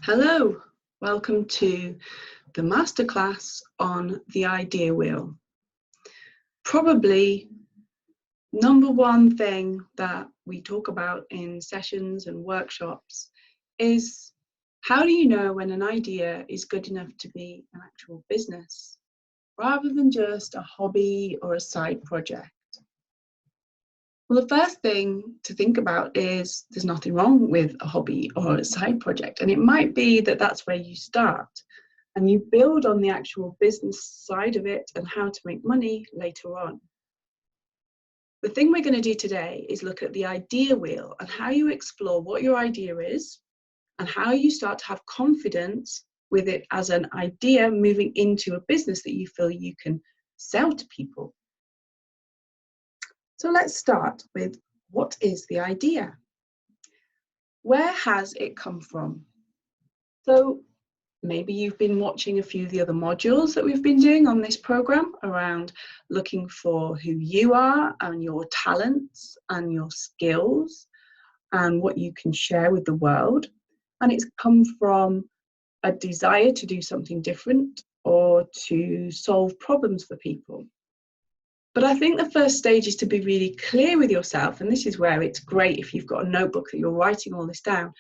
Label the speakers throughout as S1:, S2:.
S1: Hello, welcome to the Masterclass on the idea wheel. Probably number one thing that we talk about in sessions and workshops is how do you know when an idea is good enough to be an actual business rather than just a hobby or a side project? Well, the first thing to think about is there's nothing wrong with a hobby or a side project, and it might be that that's where you start and you build on the actual business side of it and how to make money later on. The thing we're going to do today is look at the idea wheel and how you explore what your idea is and how you start to have confidence with it as an idea moving into a business that you feel you can sell to people. So let's start with, what is the idea? Where has it come from? So maybe you've been watching a few of the other modules that we've been doing on this program around looking for who you are and your talents and your skills and what you can share with the world. And it's come from a desire to do something different or to solve problems for people. But I think the first stage is to be really clear with yourself, and this is where it's great if you've got a notebook that you're writing all this down.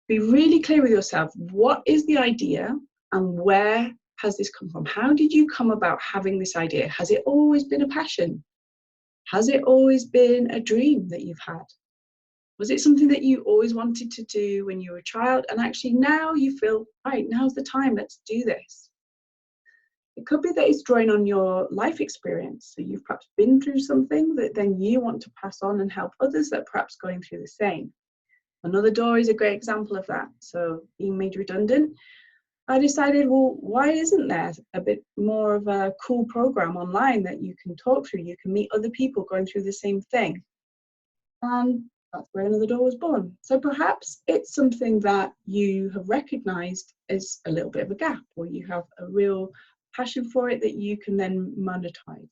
S1: Be really clear with yourself. What is the idea and where has this come from? How did you come about having this idea? Has it always been a passion? Has it always been a dream that you've had? Was it something that you always wanted to do when you were a child and actually now you feel, right, now's the time, let's do this? It could be that it's drawing on your life experience. So you've perhaps been through something that then you want to pass on and help others that are perhaps going through the same. Another door is a great example of that. So being made redundant, I decided, well, why isn't there a bit more of a cool program online that you can talk through? You can meet other people going through the same thing. And that's where another door was born. So perhaps it's something that you have recognized as a little bit of a gap, or you have a real passion for it that you can then monetize.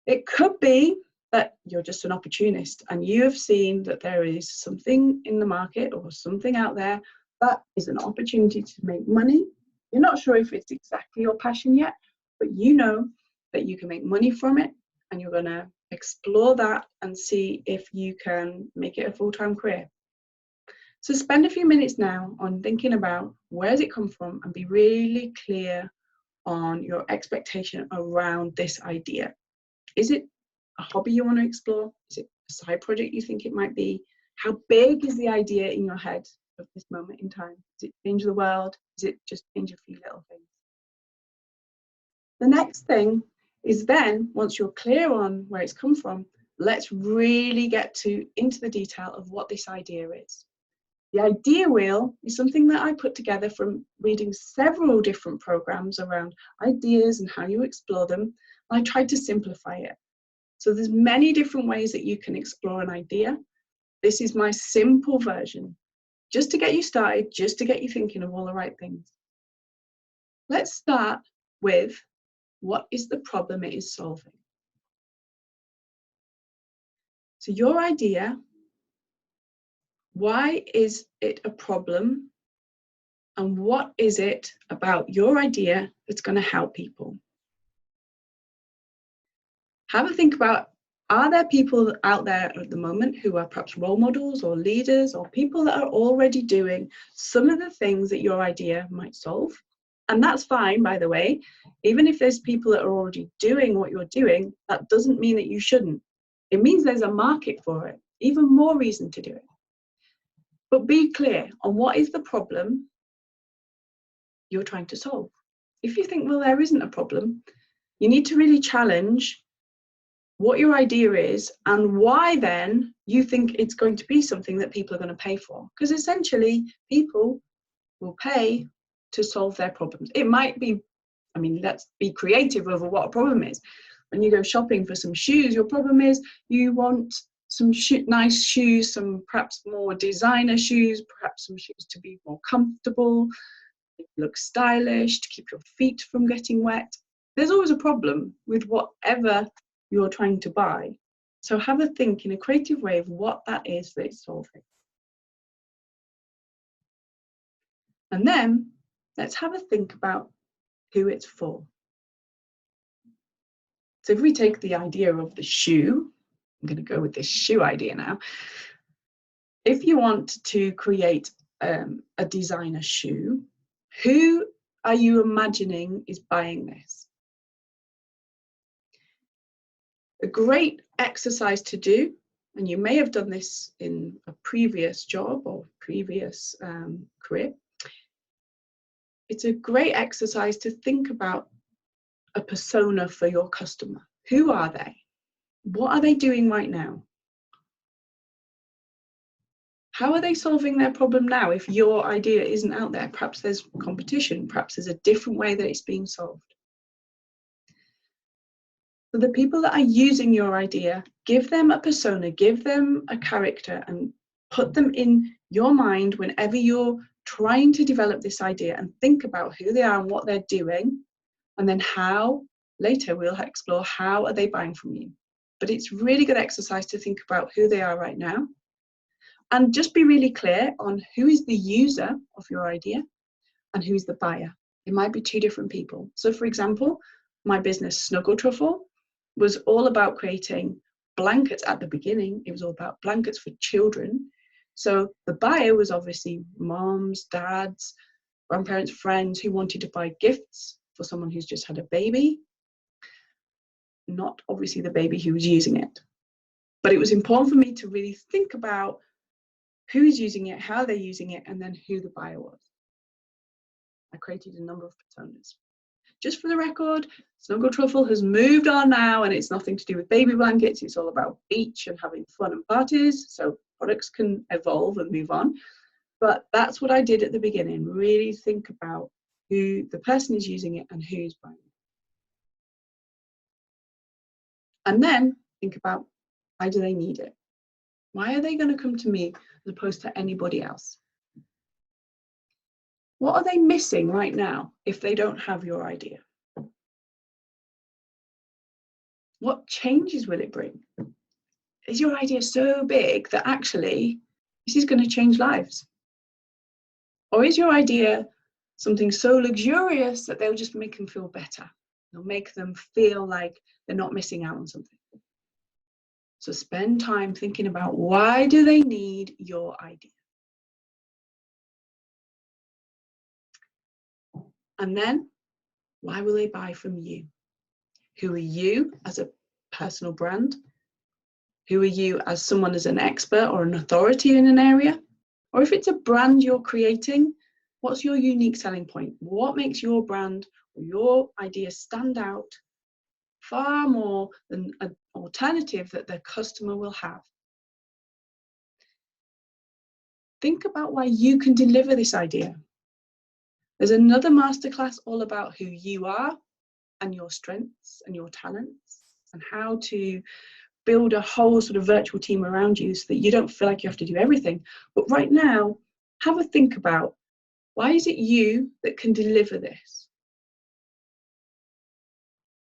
S1: It could be that you're just an opportunist and you have seen that there is something in the market or something out there that is an opportunity to make money. You're not sure if it's exactly your passion yet, but you know that you can make money from it, and you're going to explore that and see if you can make it a full-time career. So spend a few minutes now on thinking about where does it come from and be really clear on your expectation around this idea. Is it a hobby you want to explore? Is it a side project you think it might be? How big is the idea in your head of this moment in time? Is it change the world? Is it just change a few little things? The next thing is then, once you're clear on where it's come from, let's really get into the detail of what this idea is. The idea wheel is something that I put together from reading several different programs around ideas and how you explore them. I tried to simplify it. So there's many different ways that you can explore an idea. This is my simple version, just to get you started, just to get you thinking of all the right things. Let's start with, what is the problem it is solving? So your idea, why is it a problem? And what is it about your idea that's going to help people? Have a think about, are there people out there at the moment who are perhaps role models or leaders or people that are already doing some of the things that your idea might solve? And that's fine, by the way. Even if there's people that are already doing what you're doing, that doesn't mean that you shouldn't. It means there's a market for it, even more reason to do it. But be clear on what is the problem you're trying to solve. If you think, well, there isn't a problem, you need to really challenge what your idea is and why then you think it's going to be something that people are going to pay for. Because essentially, people will pay to solve their problems. It might be, I mean, let's be creative over what a problem is. When you go shopping for some shoes, your problem is you want some nice shoes, some perhaps more designer shoes, perhaps some shoes to be more comfortable, look stylish, to keep your feet from getting wet. There's always a problem with whatever you're trying to buy. So have a think in a creative way of what that is that it's solving. And then let's have a think about who it's for. So if we take the idea of the shoe, I'm going to go with this shoe idea now. If you want to create a designer shoe, who are you imagining is buying this? A great exercise to do, and you may have done this in a previous job or previous career, it's a great exercise to think about a persona for your customer. Who are they? What are they doing right now? How are they solving their problem now if your idea isn't out there? Perhaps there's competition, perhaps there's a different way that it's being solved. So the people that are using your idea, give them a persona, give them a character, and put them in your mind whenever you're trying to develop this idea, and think about who they are and what they're doing, and then how, later we'll explore how are they buying from you. But it's really good exercise to think about who they are right now, and just be really clear on who is the user of your idea and who's the buyer. It might be two different people. So for example, my business Snuggle Truffle was all about creating blankets at the beginning. It was all about blankets for children. So the buyer was obviously moms, dads, grandparents, friends who wanted to buy gifts for someone who's just had a baby, not obviously the baby who was using it. But it was important for me to really think about who's using it, how they're using it, and then who the buyer was. I created a number of personas. Just for the record, Snuggle Truffle has moved on now, and it's nothing to do with baby blankets. It's all about beach and having fun and parties. So products can evolve and move on. But that's what I did at the beginning. Really think about who the person is using it and who's buying it. And then think about, why do they need it? Why are they going to come to me as opposed to anybody else? What are they missing right now if they don't have your idea? What changes will it bring? Is your idea so big that actually this is going to change lives? Or is your idea something so luxurious that they'll just make them feel better? They'll make them feel like they're not missing out on something. So spend time thinking about, why do they need your idea? And then, why will they buy from you? Who are you as a personal brand? Who are you as someone as an expert or an authority in an area? Or if it's a brand you're creating, what's your unique selling point? What makes your brand or your idea stand out far more than an alternative that the customer will have? Think about why you can deliver this idea. There's another masterclass all about who you are and your strengths and your talents, and how to build a whole sort of virtual team around you so that you don't feel like you have to do everything. But right now, have a think about, why is it you that can deliver this?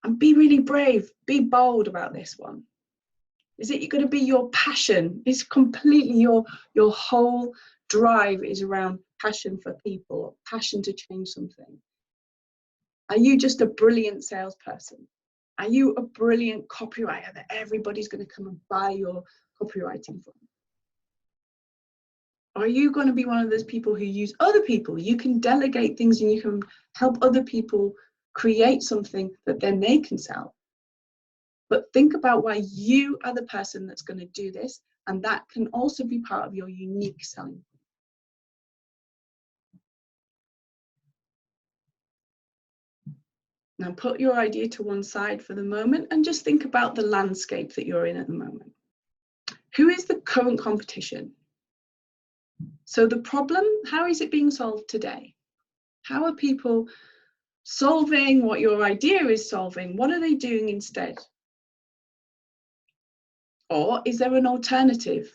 S1: And be really brave, be bold about this one. Is it going to be your passion? It's completely your whole drive is around passion for people, or passion to change something. Are you just a brilliant salesperson? Are you a brilliant copywriter that everybody's going to come and buy your copywriting from? Are you going to be one of those people who use other people? You can delegate things and you can help other people create something that then they can sell. But think about why you are the person that's going to do this, and that can also be part of your unique selling. Now put your idea to one side for the moment and just think about the landscape that you're in at the moment. Who is the current competition? So the problem, how is it being solved today? How are people solving what your idea is solving? What are they doing instead? Or is there an alternative?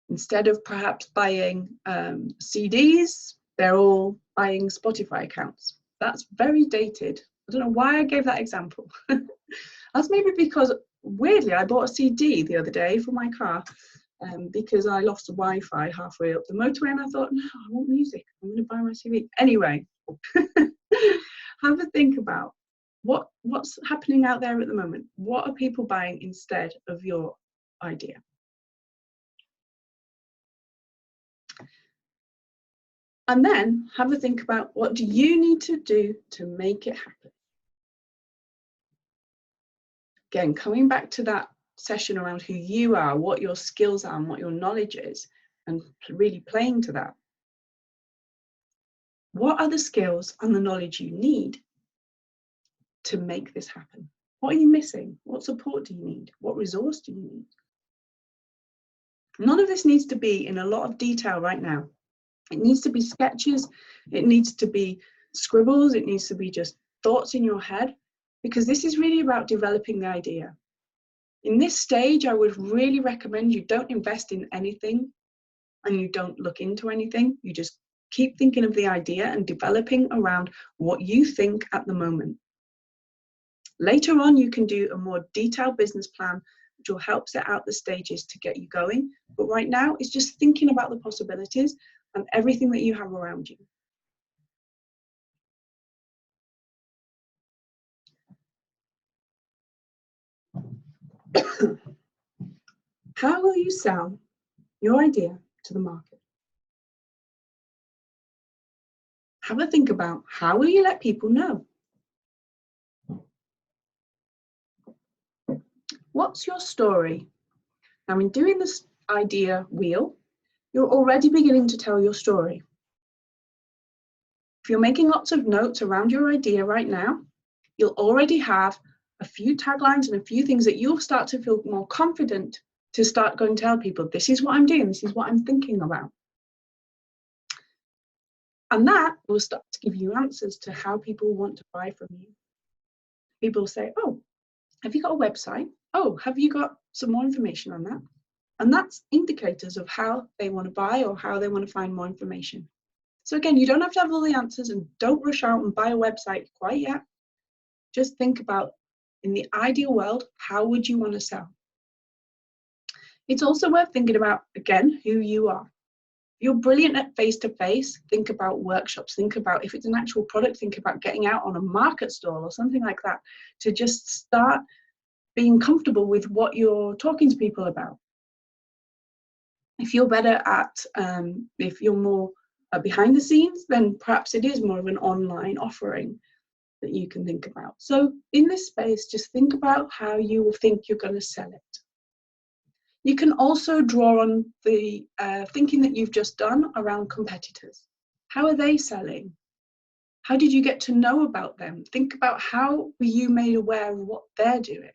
S1: Instead of perhaps buying CDs, they're all buying Spotify accounts. That's very dated. I don't know why I gave that example. That's maybe because, weirdly, I bought a CD the other day for my car, because I lost the Wi-Fi halfway up the motorway, and I thought, no, I want music. I'm going to buy my TV. Anyway, have a think about what's happening out there at the moment. What are people buying instead of your idea? And then have a think about, what do you need to do to make it happen? Again, coming back to that session around who you are, what your skills are, and what your knowledge is, and really playing to that. What are the skills and the knowledge you need to make this happen? What are you missing? What support do you need? What resource do you need? None of this needs to be in a lot of detail right now. It needs to be sketches, it needs to be scribbles, it needs to be just thoughts in your head, because this is really about developing the idea. In this stage, I would really recommend you don't invest in anything and you don't look into anything. You just keep thinking of the idea and developing around what you think at the moment. Later on, you can do a more detailed business plan, which will help set out the stages to get you going. But right now, it's just thinking about the possibilities and everything that you have around you. How will you sell your idea to the market? Have a think about, how will you let people know? What's your story? Now, in doing this idea wheel, you're already beginning to tell your story. If you're making lots of notes around your idea right now, you'll already have a few taglines and a few things that you'll start to feel more confident to start going to tell people, this is what I'm doing, this is what I'm thinking about. And that will start to give you answers to how people want to buy from you. People say, oh, have you got a website? Oh, have you got some more information on that? And that's indicators of how they want to buy or how they want to find more information. So again, you don't have to have all the answers, and don't rush out and buy a website quite yet. Just think about, in the ideal world, how would you want to sell? It's also worth thinking about, again, who you are. If you're brilliant at face-to-face, think about workshops. Think about, if it's an actual product, think about getting out on a market stall or something like that, to just start being comfortable with what you're talking to people about. If you're better at, if you're more behind the scenes, then perhaps it is more of an online offering that you can think about. So in this space, just think about how you will think you're going to sell it. You can also draw on the thinking that you've just done around competitors. How are they selling? How did you get to know about them? Think about, how were you made aware of what they're doing?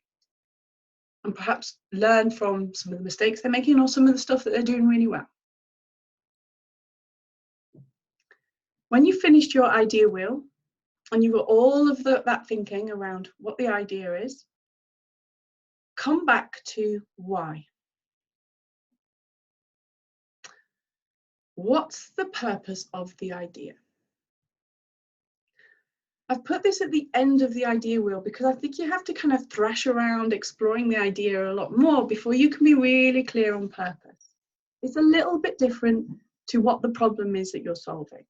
S1: And perhaps learn from some of the mistakes they're making, or some of the stuff that they're doing really well. When you've finished your idea wheel, and you've got all of that thinking around what the idea is, come back to why. What's the purpose of the idea? I've put this at the end of the idea wheel because I think you have to kind of thrash around exploring the idea a lot more before you can be really clear on purpose. It's a little bit different to what the problem is that you're solving.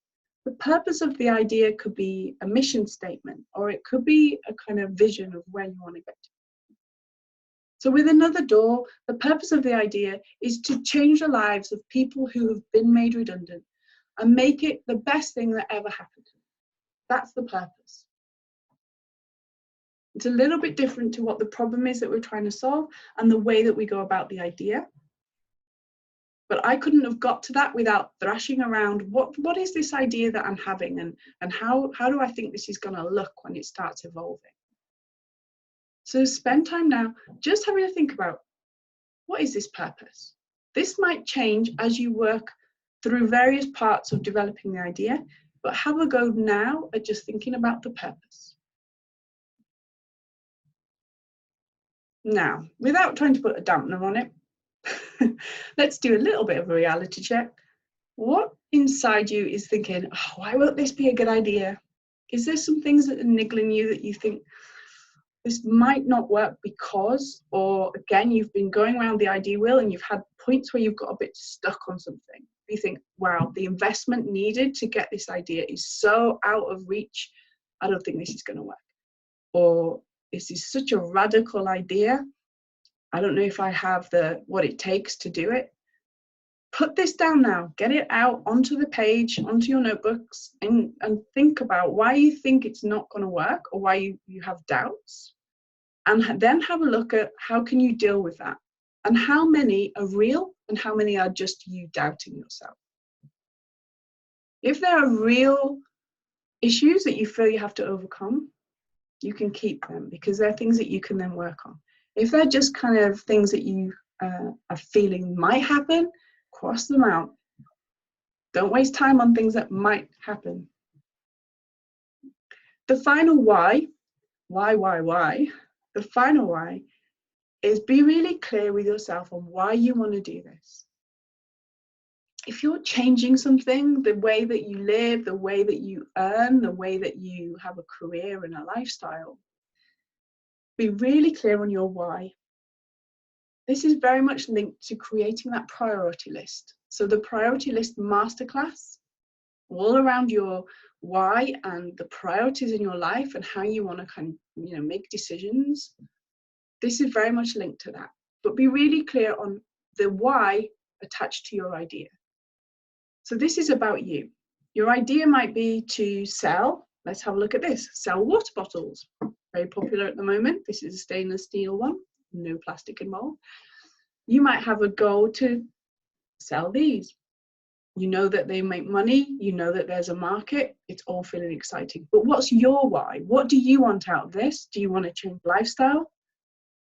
S1: The purpose of the idea could be a mission statement, or it could be a kind of vision of where you want to get to. So with Another Door, the purpose of the idea is to change the lives of people who have been made redundant and make it the best thing that ever happened to them. That's the purpose. It's a little bit different to what the problem is that we're trying to solve and the way that we go about the idea. But I couldn't have got to that without thrashing around what is this idea that I'm having, and how do I think this is going to look when it starts evolving. So spend time now just having to think about, what is this purpose? This might change as you work through various parts of developing the idea, but have a go now at just thinking about the purpose. Now, without trying to put a dampener on it, let's do a little bit of a reality check. What inside you is thinking, oh, why won't this be a good idea? Is there some things that are niggling you that you think, this might not work because, or again, you've been going around the idea wheel and you've had points where you've got a bit stuck on something. You think, wow, the investment needed to get this idea is so out of reach, I don't think this is going to work. Or this is such a radical idea, I don't know if I have what it takes to do it. Put this down now, get it out onto the page, onto your notebooks, and think about why you think it's not going to work, or why you have doubts. And then have a look at how can you deal with that, and how many are real and how many are just you doubting yourself. If there are real issues that you feel you have to overcome, you can keep them, because they're things that you can then work on. If they're just kind of things that you are feeling might happen, cross them out. Don't waste time on things that might happen. The final why, the final why is be really clear with yourself on why you want to do this. If you're changing something, the way that you live, the way that you earn, the way that you have a career and a lifestyle, be really clear on your why. This is very much linked to creating that priority list. So the priority list masterclass, all around your why and the priorities in your life and how you want to kind of, make decisions. This is very much linked to that. But be really clear on the why attached to your idea. So this is about you. Your idea might be to sell, let's have a look at this, sell water bottles. Very popular at the moment. This is a stainless steel one, no plastic involved. You might have a goal to sell these. You know that they make money, you know that there's a market, it's all feeling exciting. But what's your why? What do you want out of this? Do you want to change lifestyle?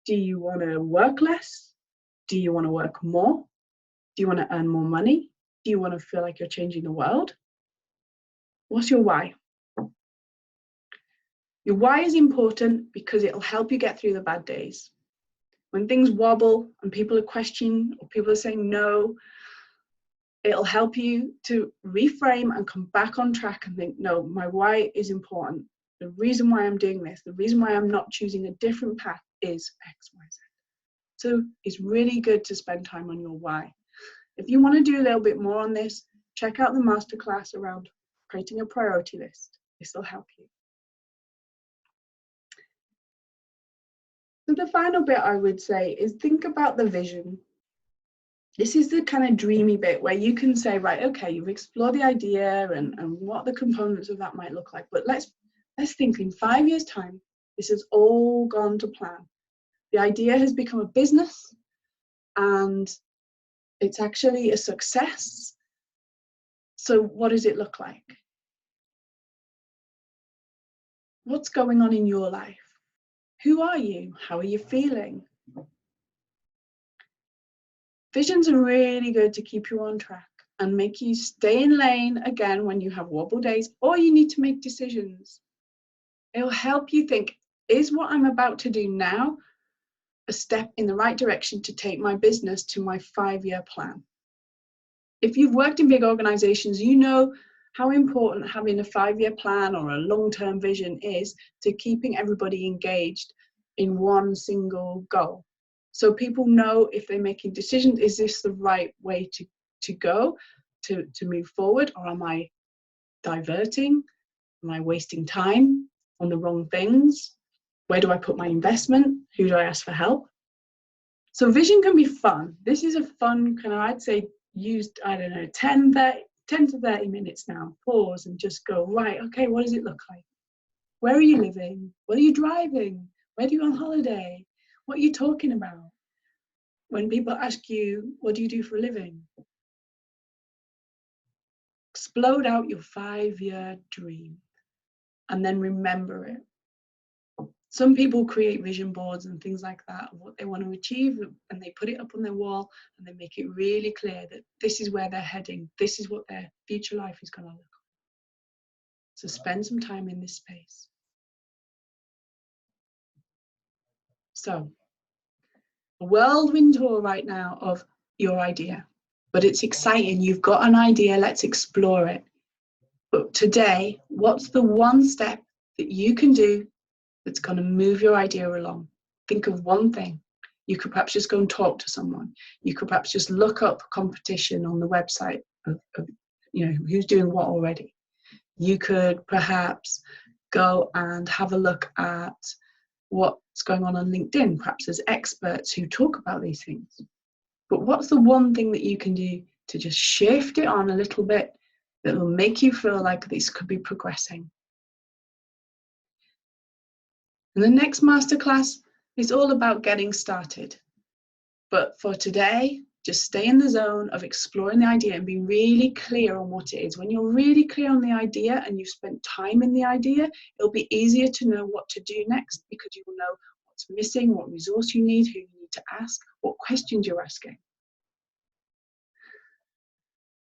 S1: Do you want to work less? Do you want to work more? Do you want to earn more money? Do you want to feel like you're changing the world? What's your why? Your why is important because it'll help you get through the bad days. When things wobble and people are questioning or people are saying no, it'll help you to reframe and come back on track and think, no, my why is important. The reason why I'm doing this, the reason why I'm not choosing a different path is X, Y, Z. So it's really good to spend time on your why. If you want to do a little bit more on this, check out the masterclass around creating a priority list. This will help you. So the final bit I would say is think about the vision. This is the kind of dreamy bit where you can say, right, okay, you've explored the idea and what the components of that might look like. But let's think in 5 years' time, this has all gone to plan. The idea has become a business and it's actually a success. So what does it look like? What's going on in your life? Who are you? How are you feeling? Visions are really good to keep you on track and make you stay in lane again when you have wobble days or you need to make decisions. It'll help you think, is what I'm about to do now a step in the right direction to take my business to my 5-year plan? If you've worked in big organizations, you know how important having a 5-year plan or a long-term vision is to keeping everybody engaged in one single goal. So people know if they're making decisions, is this the right way to go, to move forward, or am I diverting? Am I wasting time on the wrong things? Where do I put my investment? Who do I ask for help? So vision can be fun. This is a fun kind of, I'd say, used, 10 to 30 minutes now. Pause and just go, right, okay, what does it look like? Where are you living? What are you driving? Where do you go on holiday? What are you talking about? When people ask you, what do you do for a living? Explode out your 5-year dream and then remember it. Some people create vision boards and things like that of what they want to achieve, and they put it up on their wall and they make it really clear that this is where they're heading. This is what their future life is going to look like. So spend some time in this space. So a whirlwind tour right now of your idea, but it's exciting. You've got an idea, let's explore it. But today, what's the one step that you can do that's going to move your idea along. Think of one thing. You could perhaps just go and talk to someone. You could perhaps just look up competition on the website of who's doing what already. You could perhaps go and have a look at what's going on LinkedIn. Perhaps there's experts who talk about these things. But what's the one thing that you can do to just shift it on a little bit that will make you feel like this could be progressing? And the next masterclass is all about getting started. But for today, just stay in the zone of exploring the idea and be really clear on what it is. When you're really clear on the idea and you've spent time in the idea, it'll be easier to know what to do next, because you will know what's missing, what resource you need, who you need to ask, what questions you're asking.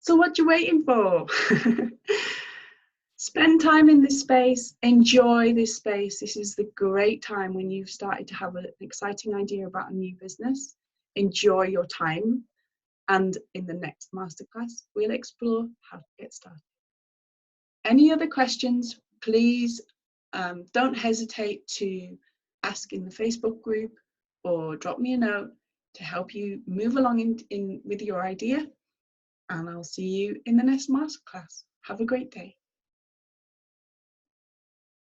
S1: So what you waiting for? Spend time in this space, enjoy this space. This is the great time when you've started to have an exciting idea about a new business. Enjoy your time. And in the next masterclass, we'll explore how to get started. Any other questions, please don't hesitate to ask in the Facebook group or drop me a note to help you move along in with your idea. And I'll see you in the next masterclass. Have a great day.